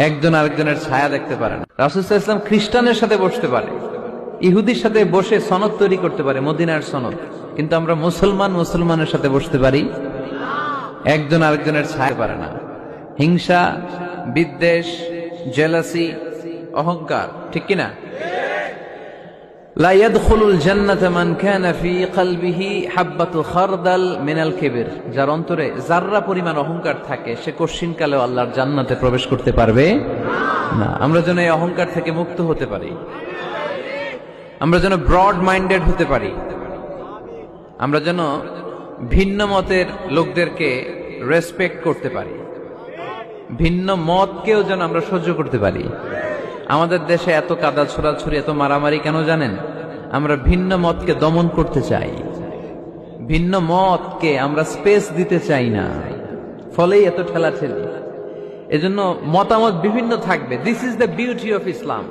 একজন আরেকজনের ছায়া দেখতে পারে না। রাসূল সাল্লাল্লাহু আলাইহি ওয়াসাল্লাম খ্রিস্টানের সাথে বসতে পারে, ইহুদির সাথে বসে সনদ তৈরি করতে পারে, মদিনার সনদ। কিন্তু আমরা মুসলমানের সাথে বসতে পারি, একজন আরেকজনের ছায়া পারে না। হিংসা, বিদ্বেষ, জেলাসি, অহংকার, ঠিক কিনা? লা ইয়াদখুলুল জান্নাতা মান কানা ফি কলবিহি হাববাতু খারদাল মিনাল কিবর, যার অন্তরে যাররা পরিমাণ অহংকার থাকে সে কশিনকালেও আল্লাহর জান্নাতে প্রবেশ করতে পারবে না। আমরা যেন এই অহংকার থেকে মুক্ত হতে পারি, আমরা যেন ব্রড মাইন্ডেড হতে পারি, আমরা যেন ভিন্ন মতের লোকদেরকে রেসপেক্ট করতে পারি, ভিন্ন মতকেও যেন আমরা সহ্য করতে পারি। আমাদের দেশে এত কাদা ছোড়াছুরি, এত মারামারি কেন জানেন? আমরা ভিন্ন মতকে দমন করতে চাই, ভিন্ন মতকে আমরা স্পেস দিতে চাই না, ফলেই এত ঠেলাঠেলি। এজন্য মতামত বিভিন্ন থাকবে। This is the beauty of Islam.